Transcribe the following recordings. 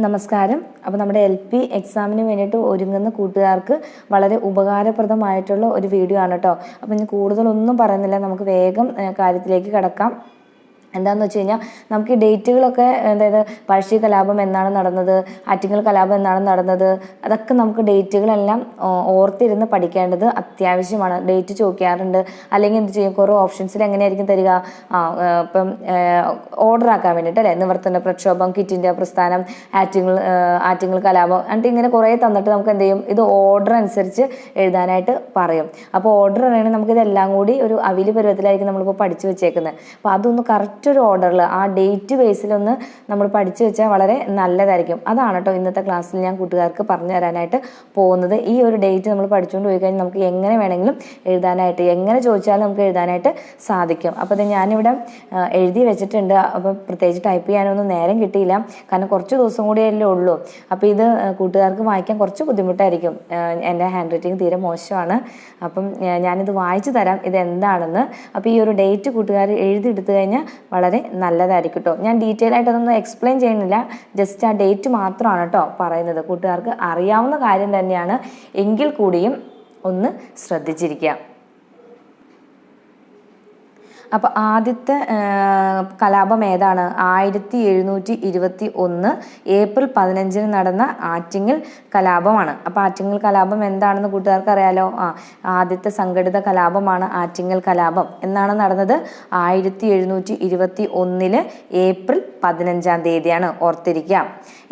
നമസ്കാരം. അപ്പോൾ നമ്മുടെ LP എക്സാമിന് വേണ്ടിയിട്ട് ഒരുങ്ങുന്ന കൂട്ടുകാർക്ക് വളരെ ഉപകാരപ്രദമായിട്ടുള്ള ഒരു വീഡിയോ ആണ് കേട്ടോ. അപ്പോൾ ഇനി കൂടുതലൊന്നും പറയുന്നില്ല, നമുക്ക് വേഗം കാര്യത്തിലേക്ക് കടക്കാം. എന്താണെന്ന് വെച്ച് കഴിഞ്ഞാൽ നമുക്ക് ഈ ഡേറ്റുകളൊക്കെ, അതായത് പഴശ്ശി കലാപം എന്നാണ് നടന്നത്, ആറ്റിങ്ങൽ കലാപം എന്നാണ് നടന്നത്, അതൊക്കെ നമുക്ക് ഡേറ്റുകളെല്ലാം ഓർത്തിരുന്ന് പഠിക്കേണ്ടത് അത്യാവശ്യമാണ്. ഡേറ്റ് ചോദിക്കാറുണ്ട്, അല്ലെങ്കിൽ എന്ത് ചെയ്യും, കുറേ ഓപ്ഷൻസിൽ എങ്ങനെയായിരിക്കും തരിക, ഇപ്പം ഓർഡർ ആക്കാൻ വേണ്ടിയിട്ട് അല്ലേ, നിവർത്തന പ്രക്ഷോഭം, ക്വിറ്റ് ഇന്ത്യ പ്രസ്ഥാനം, ആറ്റിങ്ങൽ കലാപം, എന്നിട്ട് ഇങ്ങനെ കുറേ തന്നിട്ട് നമുക്ക് എന്ത് ചെയ്യും, ഇത് ഓർഡർ അനുസരിച്ച് എഴുതാനായിട്ട് പറയും. അപ്പോൾ ഓർഡർ അറിയണമെങ്കിൽ നമുക്കിതെല്ലാം കൂടി ഒരു അവില് പരുവത്തിലായിരിക്കും നമ്മളിപ്പോൾ പഠിച്ചു വെച്ചേക്കുന്നത്. അപ്പോൾ അതൊന്ന് കറക്റ്റ് ഒരു ഓർഡറിൽ ആ ഡേറ്റ് ബേസിലൊന്ന് നമ്മൾ പഠിച്ചു വെച്ചാൽ വളരെ നല്ലതായിരിക്കും. അതാണ് കേട്ടോ ഇന്നത്തെ ക്ലാസ്സിൽ ഞാൻ കൂട്ടുകാർക്ക് പറഞ്ഞു തരാനായിട്ട് പോകുന്നത്. ഈ ഒരു ഡേറ്റ് നമ്മൾ പഠിച്ചുകൊണ്ട് പോയി കഴിഞ്ഞാൽ നമുക്ക് എങ്ങനെ വേണമെങ്കിലും എഴുതാനായിട്ട്, എങ്ങനെ ചോദിച്ചാലും നമുക്ക് എഴുതാനായിട്ട് സാധിക്കും. അപ്പോൾ ഇത് ഞാനിവിടെ എഴുതി വെച്ചിട്ടുണ്ട്. അപ്പോൾ പ്രത്യേകിച്ച് ടൈപ്പ് ചെയ്യാനൊന്നും നേരം കിട്ടിയില്ല, കാരണം കുറച്ച് ദിവസം കൂടിയല്ലേ ഉള്ളൂ. അപ്പോൾ ഇത് കൂട്ടുകാർക്ക് വായിക്കാൻ കുറച്ച് ബുദ്ധിമുട്ടായിരിക്കും. എൻ്റെ ഹാൻഡ് റൈറ്റിംഗ് തീരെ മോശമാണ്. അപ്പം ഞാനിത് വായിച്ചു തരാം ഇത് എന്താണെന്ന്. അപ്പോൾ ഈ ഒരു ഡേറ്റ് കൂട്ടുകാർ എഴുതിയെടുത്തു കഴിഞ്ഞാൽ വളരെ നല്ലതായിരിക്കും കേട്ടോ. ഞാൻ ഡീറ്റെയിൽ ആയിട്ട് അതൊന്നും എക്സ്പ്ലെയിൻ ചെയ്യുന്നില്ല, ജസ്റ്റ് ആ ഡേറ്റ് മാത്രമാണ് കേട്ടോ പറയുന്നത്. കൂട്ടുകാർക്ക് അറിയാവുന്ന കാര്യം തന്നെയാണ്, എങ്കിൽ കൂടിയും ഒന്ന് ശ്രദ്ധിച്ചിരിക്കുക. അപ്പോൾ ആദ്യത്തെ കലാപം ഏതാണ്? 1721 ഏപ്രിൽ 15 നടന്ന ആറ്റിങ്ങൽ കലാപമാണ്. അപ്പോൾ ആറ്റിങ്ങൽ കലാപം എന്താണെന്ന് കൂട്ടുകാർക്ക് അറിയാലോ. ആദ്യത്തെ സംഘടിത കലാപമാണ് ആറ്റിങ്ങൽ കലാപം. എന്നാണ് നടന്നത്? 1721 ഏപ്രിൽ 15 ഓർത്തിരിക്കുക.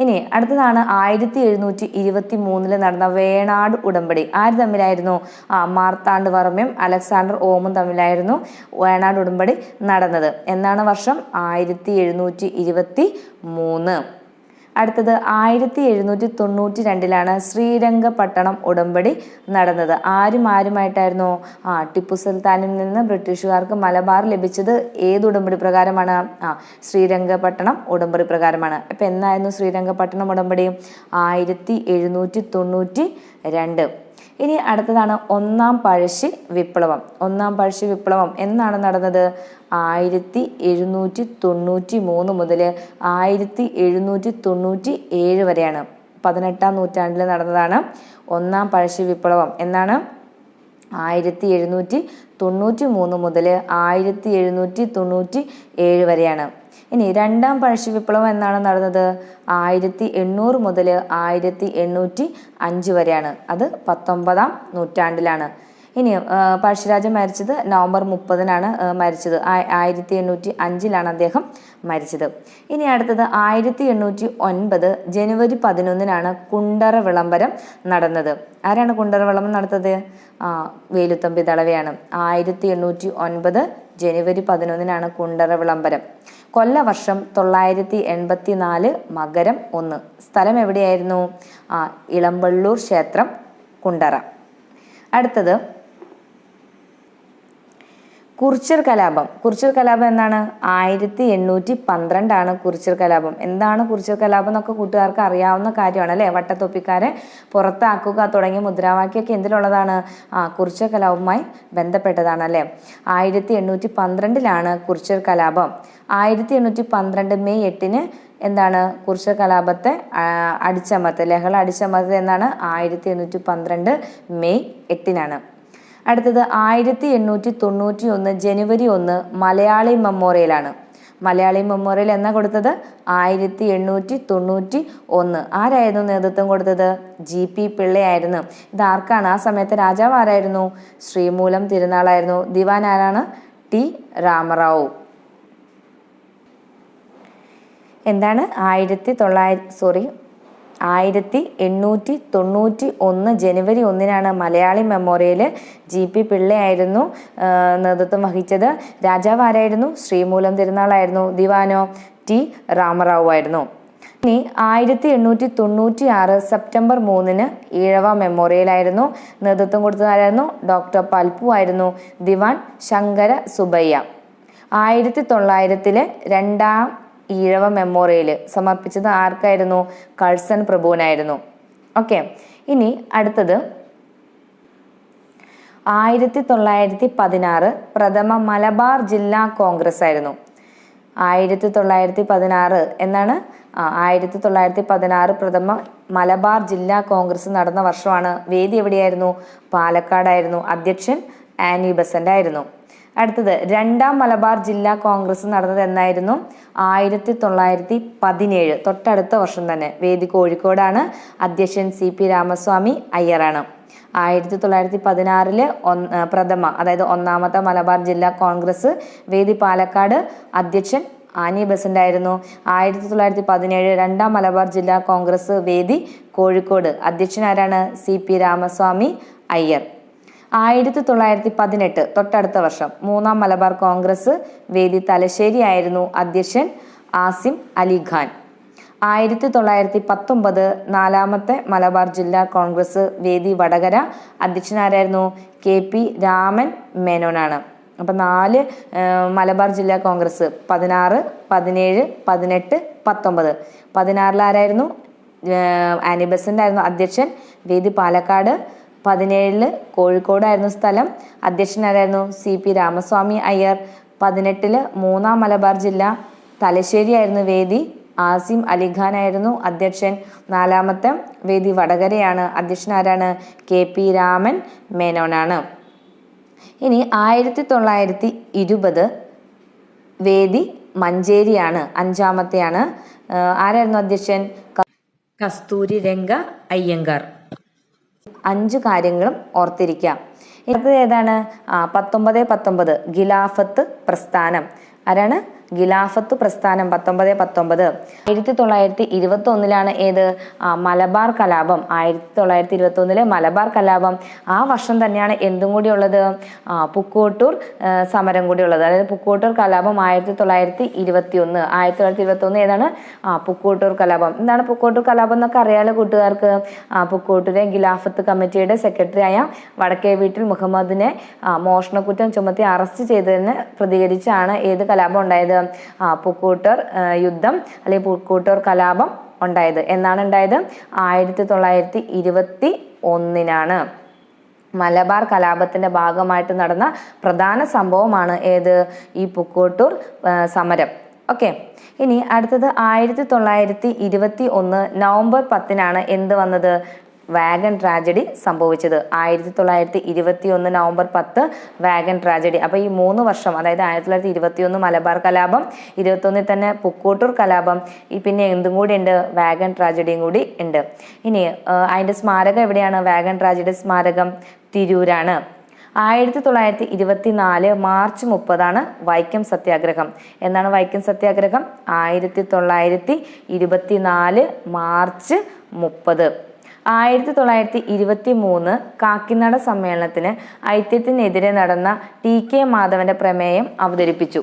ഇനി അടുത്തതാണ് 1723 നടന്ന വേണാട് ഉടമ്പടി. ആര് തമ്മിലായിരുന്നു? മാർത്താണ്ഡ് വർമ്മയും അലക്സാണ്ടർ ഓമും തമ്മിലായിരുന്നു വേണാട് ഉടമ്പടി നടന്നത്. എന്നാണ് വർഷം? 1723. അടുത്തത് 1792 ശ്രീരംഗപട്ടണം ഉടമ്പടി നടന്നത്. ആരുമായിട്ടായിരുന്നു? ടിപ്പു സുൽത്താനിൽ നിന്ന് ബ്രിട്ടീഷുകാർക്ക് മലബാർ ലഭിച്ചത് ഏത് ഉടമ്പടി പ്രകാരമാണ്? ശ്രീരംഗപട്ടണം ഉടമ്പടി പ്രകാരമാണ്. അപ്പം എന്നായിരുന്നു ശ്രീരംഗപട്ടണം ഉടമ്പടി? 1792. ഇനി അടുത്തതാണ് ഒന്നാം പഴശ്ശി വിപ്ലവം. ഒന്നാം പഴശ്ശി വിപ്ലവം എന്നാണ് നടന്നത്? 1793 മുതൽ 1797 വരെയാണ്. 18-ാം നൂറ്റാണ്ടിൽ നടന്നതാണ് ഒന്നാം പഴശ്ശി വിപ്ലവം. എന്നാണ്? 1793 മുതൽ 1797 വരെയാണ്. ഇനി രണ്ടാം പഴശ്ശി വിപ്ലവം എന്നാണ് നടന്നത്? 1800 മുതൽ 1805 വരെയാണ്. അത് 19-ാം നൂറ്റാണ്ടിലാണ്. ഇനി പഴശ്ശിരാജ മരിച്ചത് നവംബർ 30 മരിച്ചത്. 1805 അദ്ദേഹം മരിച്ചത്. ഇനി അടുത്തത് 1809 ജനുവരി 11 കുണ്ടറ വിളംബരം നടന്നത്. ആരാണ് കുണ്ടറ വിളംബരം നടത്തത്? വേലുത്തമ്പി ദളവയാണ്. 1809 ജനുവരി 11 കുണ്ടറ വിളംബരം. കൊല്ലവർഷം 984 മകരം 1. സ്ഥലം എവിടെയായിരുന്നു? ഇളമ്പള്ളൂർ ക്ഷേത്രം, കുണ്ടറ. അടുത്തത് കുറിച്യർ കലാപം. കുറിച്യർ കലാപം എന്നാണ്? 1812 കുറിച്യർ കലാപം. എന്താണ് കുറിച്യർ കലാപം എന്നൊക്കെ കൂട്ടുകാർക്ക് അറിയാവുന്ന കാര്യമാണ് അല്ലേ. വട്ടത്തൊപ്പിക്കാരെ പുറത്താക്കുക തുടങ്ങിയ മുദ്രാവാക്യമൊക്കെ എന്തിലുള്ളതാണ്? കുറിച്യർ കലാപവുമായി ബന്ധപ്പെട്ടതാണ് അല്ലേ. 1812 കുറിച്യർ കലാപം. 1812 മെയ് 8 എന്താണ്? കുറിച്യർ കലാപത്തെ അടിച്ചമർത്തൽ, ലഹള അടിച്ചമർത്തൽ എന്നാണ് 1812 മെയ് 8. അടുത്തത് 1891 ജനുവരി 1 മലയാളി മെമ്മോറിയലാണ്. മലയാളി മെമ്മോറിയൽ എന്നാ കൊടുത്തത്? 1891. ആരായിരുന്നു നേതൃത്വം കൊടുത്തത്? GP പിള്ളയായിരുന്നു. ഇത് ആർക്കാണ്? ആ സമയത്ത് രാജാവ് ആരായിരുന്നു? ശ്രീമൂലം തിരുനാളായിരുന്നു. ദിവാൻ ആരാണ്? T രാമറാവു. എന്താണ്? 1891 ജനുവരി 1 മലയാളി മെമ്മോറിയൽ. GP പിള്ളയായിരുന്നു നേതൃത്വം വഹിച്ചത്. രാജാവ് ആരായിരുന്നു? ശ്രീമൂലം തിരുനാളായിരുന്നു. ദിവാനോ? T രാമറാവു ആയിരുന്നു. ഇനി 1896 സെപ്റ്റംബർ 3 ഈഴവ മെമ്മോറിയലായിരുന്നു. നേതൃത്വം കൊടുത്തത് ആരായിരുന്നു? ഡോക്ടർ പൽപ്പു ആയിരുന്നു. ദിവാൻ ശങ്കര സുബയ്യ. 1900 രണ്ടാം ഈഴവ മെമ്മോറിയൽ സമർപ്പിച്ചത് ആർക്കായിരുന്നു? കഴ്സൺ പ്രഭുവിനായിരുന്നു. ഓക്കെ. ഇനി അടുത്തത് 1916 പ്രഥമ മലബാർ ജില്ലാ കോൺഗ്രസ് ആയിരുന്നു. 1916 എന്നാണ് 1916 പ്രഥമ മലബാർ ജില്ലാ കോൺഗ്രസ് നടന്ന വർഷമാണ്. വേദി എവിടെയായിരുന്നു? പാലക്കാടായിരുന്നു. അധ്യക്ഷൻ ആനി ബസന്റ് ആയിരുന്നു. അടുത്തത് രണ്ടാം മലബാർ ജില്ലാ കോൺഗ്രസ് നടന്നത് എന്നായിരുന്നു? 1917, തൊട്ടടുത്ത വർഷം തന്നെ. വേദി കോഴിക്കോടാണ്. അധ്യക്ഷൻ CP രാമസ്വാമി അയ്യറാണ്. 1916 പ്രഥമ, അതായത് ഒന്നാമത്തെ മലബാർ ജില്ലാ കോൺഗ്രസ് വേദി പാലക്കാട്, അധ്യക്ഷൻ ആനി ബസന്റ് ആയിരുന്നു. 1917 രണ്ടാം മലബാർ ജില്ലാ കോൺഗ്രസ് വേദി കോഴിക്കോട്, അധ്യക്ഷൻ ആരാണ്? CP രാമസ്വാമി അയ്യർ. 1918, തൊട്ടടുത്ത വർഷം, മൂന്നാം മലബാർ കോൺഗ്രസ് വേദി തലശ്ശേരി ആയിരുന്നു. അധ്യക്ഷൻ ആസിം അലി ഖാൻ. 1919 നാലാമത്തെ മലബാർ ജില്ലാ കോൺഗ്രസ് വേദി വടകര, അധ്യക്ഷനാരായിരുന്നു? KP രാമൻ മേനോനാണ്. അപ്പം 4 മലബാർ ജില്ലാ കോൺഗ്രസ് 16, 17, 18, 19. 16 ആരായിരുന്നു? ആനി ബസന്റ് ആയിരുന്നു അധ്യക്ഷൻ. വേദി പാലക്കാട്. 17 കോഴിക്കോടായിരുന്നു സ്ഥലം. അധ്യക്ഷനാരായിരുന്നു? CP രാമസ്വാമി അയ്യർ. 18 മൂന്നാം മലബാർ ജില്ല തലശ്ശേരി ആയിരുന്നു വേദി. ആസിം അലിഖാൻ ആയിരുന്നു അധ്യക്ഷൻ. നാലാമത്തെ വേദി വടകരയാണ്. അധ്യക്ഷനാരാണ്? KP രാമൻ മേനോനാണ്. ഇനി 1920 വേദി മഞ്ചേരിയാണ്, അഞ്ചാമത്തെയാണ്. ആരായിരുന്നു അധ്യക്ഷൻ? കസ്തൂരി രംഗ അയ്യങ്കാർ. 5 കാര്യങ്ങളും ഓർത്തിരിക്കാം. അടുത്തത് ഏതാണ്? 1919 ഖിലാഫത്ത് പ്രസ്ഥാനം. ആരാണ്? ഖിലാഫത്ത് പ്രസ്ഥാനം 1919. 1921 ഏത്? മലബാർ കലാപം. 1921 മലബാർ കലാപം. ആ വർഷം തന്നെയാണ് എന്തും കൂടി ഉള്ളത്? പുക്കോട്ടൂർ സമരം കൂടി ഉള്ളത്. അതായത് പുക്കോട്ടൂർ കലാപം 1921. 1921 ഏതാണ്? പുക്കോട്ടൂർ കലാപം. എന്താണ് പുക്കോട്ടൂർ കലാപം എന്നൊക്കെ അറിയാലോ കൂട്ടുകാർക്ക്. പുക്കോട്ടൂരെ ഖിലാഫത്ത് കമ്മിറ്റിയുടെ സെക്രട്ടറി ആയ വടക്കേ വീട്ടിൽ മുഹമ്മദിനെ മോഷണക്കുറ്റം ചുമത്തി അറസ്റ്റ് ചെയ്തതിന് പ്രതികരിച്ചാണ് ഏത് കലാപം ഉണ്ടായത്? പുക്കോട്ടൂർ യുദ്ധം അല്ലെങ്കിൽ പുക്കോട്ടൂർ കലാപം ഉണ്ടായത്. എന്നാണ് ഉണ്ടായത്? 1921. മലബാർ കലാപത്തിന്റെ ഭാഗമായിട്ട് നടന്ന പ്രധാന സംഭവമാണ് ഏത്? ഈ പുക്കോട്ടൂർ സമരം. ഓക്കെ. ഇനി അടുത്തത് 1921 നവംബർ 10 എന്ത് വന്നത്? വാഗൺ ട്രാജഡി സംഭവിച്ചത്. 1921 നവംബർ 10 വാഗൺ ട്രാജഡി. അപ്പോൾ ഈ 3 വർഷം, അതായത് 1921 മലബാർ കലാപം, 21 തന്നെ പുക്കോട്ടൂർ കലാപം, പിന്നെ എന്തും കൂടി ഉണ്ട്? വാഗൺ ട്രാജഡിയും കൂടി ഉണ്ട്. ഇനി അതിൻ്റെ സ്മാരകം എവിടെയാണ്? വാഗൺ ട്രാജഡി സ്മാരകം തിരൂരാണ്. 1924 മാർച്ച് 30 വൈക്കം സത്യാഗ്രഹം. എന്നാണ് വൈക്കം സത്യാഗ്രഹം? 1924 മാർച്ച് 30. 1923 കാക്കിനട സമ്മേളനത്തിന് ഐക്യത്തിനെതിരെ നടന്ന TK മാധവന്റെ പ്രമേയം അവതരിപ്പിച്ചു.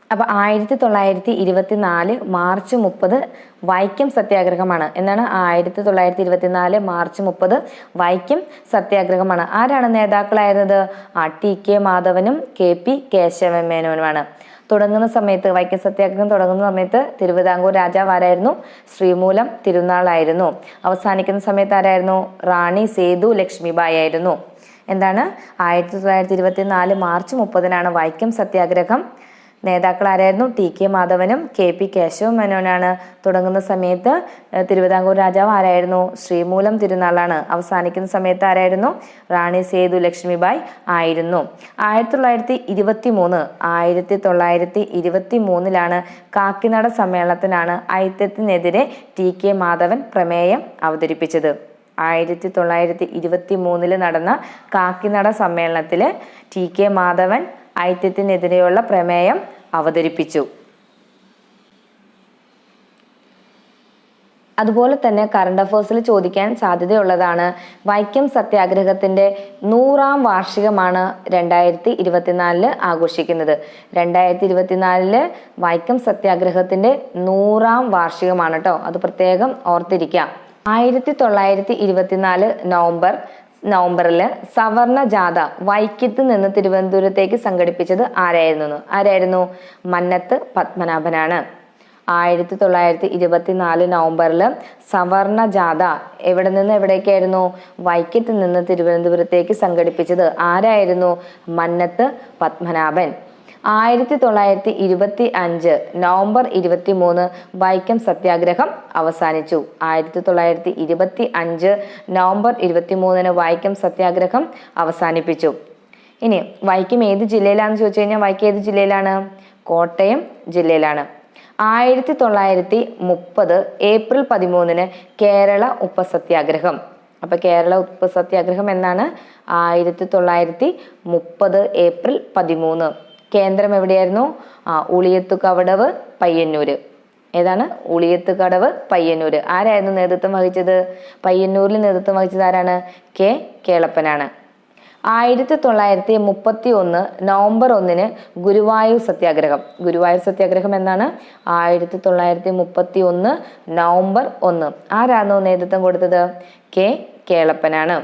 അപ്പൊ 1924 മാർച്ച് 30 വൈക്കം സത്യാഗ്രഹമാണ്. എന്നാണ്? 1924 മാർച്ച് 30 വൈക്കം സത്യാഗ്രഹമാണ്. ആരാണ് നേതാക്കളായിരുന്നത്? TK മാധവനും KP Keshavan മേനോനുമാണ്. തുടങ്ങുന്ന സമയത്ത്, വൈക്കം സത്യാഗ്രഹം തുടങ്ങുന്ന സമയത്ത് തിരുവിതാംകൂർ രാജാവ് ആരായിരുന്നു? ശ്രീമൂലം തിരുനാളായിരുന്നു. അവസാനിക്കുന്ന സമയത്ത് ആരായിരുന്നു? റാണി സേതു ലക്ഷ്മിബായി ആയിരുന്നു. എന്താണ്? 1924 മാർച്ച് 30 വൈക്കം സത്യാഗ്രഹം. നേതാക്കൾ ആരായിരുന്നു? TK മാധവനും KP Keshava മേനോനാണ്. തുടങ്ങുന്ന സമയത്ത് തിരുവിതാംകൂർ രാജാവ് ആരായിരുന്നു? ശ്രീമൂലം തിരുനാളാണ്. അവസാനിക്കുന്ന സമയത്ത് ആരായിരുന്നു? റാണി സേതു ലക്ഷ്മിബായി ആയിരുന്നു. 1923 കാക്കിനട സമ്മേളനത്തിനാണ് ഐക്യത്തിനെതിരെ TK മാധവൻ പ്രമേയം അവതരിപ്പിച്ചത്. 1923 നടന്ന കാക്കിനട സമ്മേളനത്തില് TK മാധവൻ ഐക്യത്തിനെതിരെയുള്ള പ്രമേയം അവതരിപ്പിച്ചു. അതുപോലെ തന്നെ കറണ്ട് അഫേഴ്സിൽ ചോദിക്കാൻ സാധ്യതയുള്ളതാണ്. വൈക്കം സത്യാഗ്രഹത്തിന്റെ 100ാം വാർഷികമാണ് 2024 ആഘോഷിക്കുന്നത്. 2024 വൈക്കം സത്യാഗ്രഹത്തിന്റെ 100ാം വാർഷികമാണ് കേട്ടോ. അത് പ്രത്യേകം ഓർത്തിരിക്കാം. 1924 നവംബറിൽ സവർണ ജാഥ വൈക്കത്ത് നിന്ന് തിരുവനന്തപുരത്തേക്ക് സംഘടിപ്പിച്ചത് ആരായിരുന്നു? മന്നത്ത് പത്മനാഭനാണ്. 1924 നവംബറിൽ സവർണ ജാഥ എവിടെ നിന്ന് എവിടേക്കായിരുന്നു? വൈക്കത്ത് നിന്ന് തിരുവനന്തപുരത്തേക്ക് സംഘടിപ്പിച്ചത് ആരായിരുന്നു? മന്നത്ത് പത്മനാഭൻ. 1925 നവംബർ 23 വൈക്കം സത്യാഗ്രഹം അവസാനിച്ചു. 1925 നവംബർ 23 വൈക്കം സത്യാഗ്രഹം അവസാനിപ്പിച്ചു. ഇനി വൈക്കം ഏത് ജില്ലയിലാണെന്ന് ചോദിച്ചു കഴിഞ്ഞാൽ വൈക്കം ഏത് ജില്ലയിലാണ്? കോട്ടയം ജില്ലയിലാണ്. 1930 ഏപ്രിൽ 13 കേരള ഉപ്പ് സത്യാഗ്രഹം. അപ്പൊ കേരള ഉപ്പ് സത്യാഗ്രഹം എന്നാണ്? 1930 ഏപ്രിൽ 13. കേന്ദ്രം എവിടെയായിരുന്നു? ഉളിയത്തുകടവ് പയ്യന്നൂര്. ഏതാണ്? ഉളിയത്തുകടവ് പയ്യന്നൂര്. ആരായിരുന്നു നേതൃത്വം വഹിച്ചത്? പയ്യന്നൂരിൽ നേതൃത്വം വഹിച്ചത് ആരാണ്? കെ കേളപ്പനാണ്. 1931 നവംബർ 1 ഗുരുവായൂർ സത്യാഗ്രഹം. ഗുരുവായൂർ സത്യാഗ്രഹം എന്നാണ്? 1931 നവംബർ 1. ആരാണോ നേതൃത്വം കൊടുത്തത്? കെ കേളപ്പനാണ്.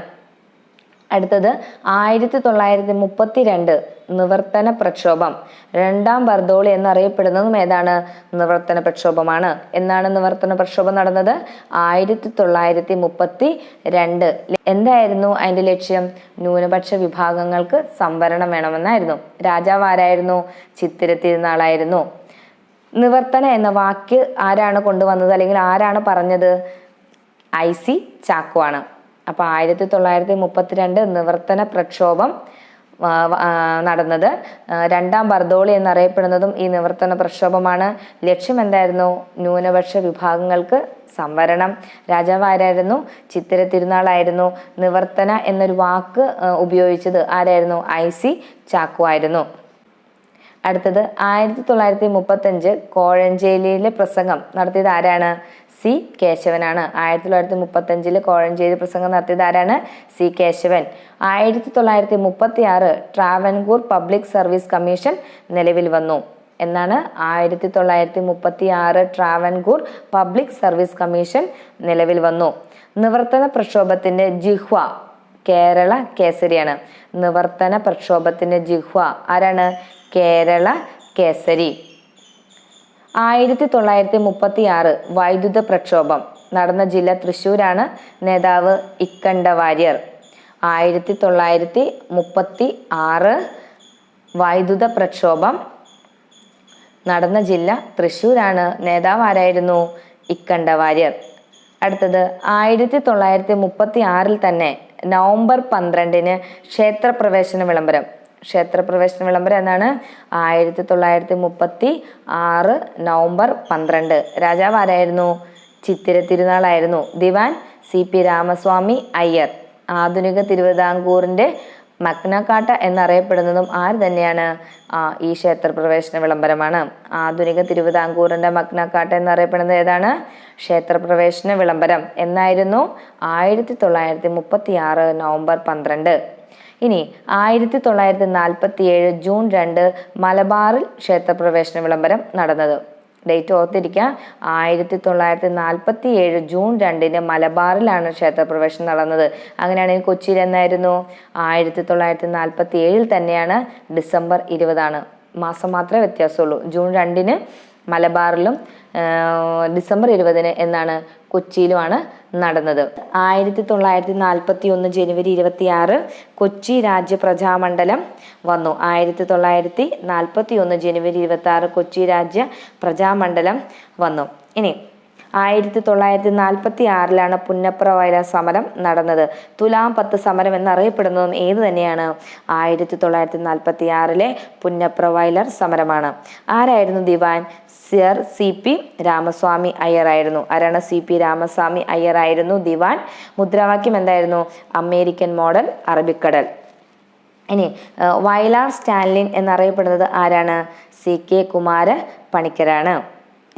അടുത്തത് 1932 നിവർത്തന പ്രക്ഷോഭം. രണ്ടാം ബർദോളി എന്നറിയപ്പെടുന്നതും ഏതാണ്? നിവർത്തന പ്രക്ഷോഭമാണ്. എന്നാണ് നിവർത്തന പ്രക്ഷോഭം നടന്നത്? 1932. എന്തായിരുന്നു അതിന്റെ ലക്ഷ്യം? ന്യൂനപക്ഷ വിഭാഗങ്ങൾക്ക് സംവരണം വേണമെന്നായിരുന്നു. രാജാവ് ആരായിരുന്നു? ചിത്തിര തിരുനാളായിരുന്നു. നിവർത്തന എന്ന വാക്ക് ആരാണ് കൊണ്ടുവന്നത്, അല്ലെങ്കിൽ ആരാണ് പറഞ്ഞത്? IC ചാക്കോ ആണ്. അപ്പൊ 1932 നിവർത്തന പ്രക്ഷോഭം നടന്നത്. രണ്ടാം ബർദോളി എന്നറിയപ്പെടുന്നതും ഈ നിവർത്തന പ്രക്ഷോഭമാണ്. ലക്ഷ്യം എന്തായിരുന്നു? ന്യൂനപക്ഷ വിഭാഗങ്ങൾക്ക് സംവരണം. രാജാവ് ആരായിരുന്നു? ചിത്തിര തിരുനാളായിരുന്നു. നിവർത്തന എന്നൊരു വാക്ക് ഉപയോഗിച്ചത് ആരായിരുന്നു? IC ചാക്കോ ആയിരുന്നു. അടുത്തത് 1935 കോഴഞ്ചേരിയിലെ പ്രസംഗം നടത്തിയത് ആരാണ്? C കേശവനാണ്. 1935 കോഴഞ്ചേരി പ്രസംഗം നടത്തിയത് ആരാണ്? C Kesavan. 1936 Travancore public service commission നിലവിൽ വന്നു. എന്നാണ്? 1936 ട്രാവൻകൂർ പബ്ലിക് സർവീസ് കമ്മീഷൻ നിലവിൽ വന്നു. നിവർത്തന പ്രക്ഷോഭത്തിന്റെ ജിഹ്വ കേരള കേസരിയാണ്. നിവർത്തന പ്രക്ഷോഭത്തിന്റെ ജിഹ്വ ആരാണ്? കേരള കേസരി. 1936 വൈദ്യുത പ്രക്ഷോഭം നടന്ന ജില്ല തൃശ്ശൂരാണ്. നേതാവ് ഇക്കണ്ട വാര്യർ. 1936 വൈദ്യുത പ്രക്ഷോഭം നടന്ന ജില്ല തൃശ്ശൂരാണ്. നേതാവ് ആരായിരുന്നു? ഇക്കണ്ട വാര്യർ. അടുത്തത് 1936 തന്നെ നവംബർ 12 ക്ഷേത്രപ്രവേശന വിളംബരം. ക്ഷേത്രപ്രവേശന വിളംബരം എന്നാണ്? 1936 നവംബർ 12. രാജാവ് ആരായിരുന്നു? ചിത്തിര തിരുനാളായിരുന്നു. ദിവാൻ CP രാമസ്വാമി അയ്യർ. ആധുനിക തിരുവിതാംകൂറിന്റെ മഗ്നക്കാട്ട എന്നറിയപ്പെടുന്നതും ആര് തന്നെയാണ്? ഈ ക്ഷേത്രപ്രവേശന വിളംബരമാണ്. ആധുനിക തിരുവിതാംകൂറിന്റെ മഗ്നക്കാട്ട എന്നറിയപ്പെടുന്നത് ഏതാണ്? ക്ഷേത്രപ്രവേശന വിളംബരം. എന്നായിരുന്നു? 1936 നവംബർ 12. ഇനി 1947 ജൂൺ 2 മലബാറിൽ ക്ഷേത്രപ്രവേശന വിളംബരം നടന്നത്. ഡേറ്റ് ഓർത്തിരിക്കുക. 1947 ജൂൺ 2 മലബാറിലാണ് ക്ഷേത്രപ്രവേശനം നടന്നത്. അങ്ങനെയാണെങ്കിൽ കൊച്ചിയിൽ എന്നായിരുന്നു? 1947 തന്നെയാണ്. ഡിസംബർ 20 മാസം മാത്രമേ വ്യത്യാസമുള്ളൂ. ജൂൺ 2 മലബാറിലും ഡിസംബർ 20 എന്നാണ്? കൊച്ചിയിലുമാണ് നടന്നത്. 1941 ജനുവരി 26 കൊച്ചി രാജ്യ പ്രജാമണ്ഡലം വന്നു. 1941 ജനുവരി 26 കൊച്ചി രാജ്യ പ്രജാമണ്ഡലം വന്നു. ഇനി 1946 പുന്നപ്ര വയലാർ സമരം നടന്നത്. തുലാം 10 സമരം എന്നറിയപ്പെടുന്നതും ഏത് തന്നെയാണ്? 1946 പുന്നപ്ര വയലാർ സമരമാണ്. ആരായിരുന്നു ദിവാൻ? സർ CP രാമസ്വാമി അയ്യർ ആയിരുന്നു. ആരാണ്? CP രാമസ്വാമി അയ്യർ ആയിരുന്നു ദിവാൻ. മുദ്രാവാക്യം എന്തായിരുന്നു? അമേരിക്കൻ മോഡൽ അറബിക്കടൽ. ഇനി വയലാർ സ്റ്റാലിൻ എന്നറിയപ്പെടുന്നത് ആരാണ്? CK കുമാര പണിക്കരാണ്.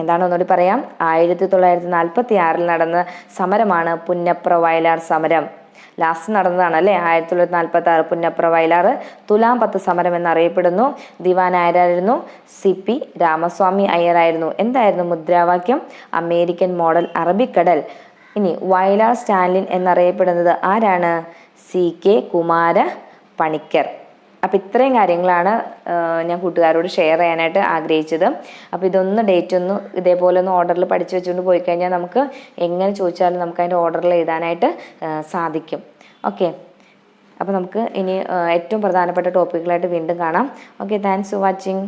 എന്താണ് ഒന്നുകൂടി പറയാം. 1946 നടന്ന സമരമാണ് പുന്നപ്ര വയലാർ സമരം. ലാസ്റ്റ് നടന്നതാണ് അല്ലേ? 1946 പുന്നപ്ര വയലാർ. തുലാം 10 സമരം എന്നറിയപ്പെടുന്നു. ദിവാൻ ആരായിരുന്നു? CP രാമസ്വാമി അയ്യർ ആയിരുന്നു. എന്തായിരുന്നു മുദ്രാവാക്യം? അമേരിക്കൻ മോഡൽ അറബിക്കടൽ. ഇനി വയലാർ സ്റ്റാലിൻ എന്നറിയപ്പെടുന്നത് ആരാണ്? CK കുമാര പണിക്കർ. അപ്പം ഇത്രയും കാര്യങ്ങളാണ് ഞാൻ കൂട്ടുകാരോട് ഷെയർ ചെയ്യാനായിട്ട് ആഗ്രഹിച്ചത്. അപ്പോൾ ഇതൊന്ന് ഡേറ്റ് ഒന്ന് ഇതേപോലെ ഒന്ന് ഓർഡറിൽ പഠിച്ചു വെച്ചുകൊണ്ട് പോയി കഴിഞ്ഞാൽ നമുക്ക് എങ്ങനെ ചോദിച്ചാലും നമുക്ക് അതിൻ്റെ ഓർഡറിൽ എഴുതാനായിട്ട് സാധിക്കും. ഓക്കെ. അപ്പോൾ നമുക്ക് ഇനി ഏറ്റവും പ്രധാനപ്പെട്ട ടോപ്പിക്കുകളായിട്ട് വീണ്ടും കാണാം. Okay, thanks for watching.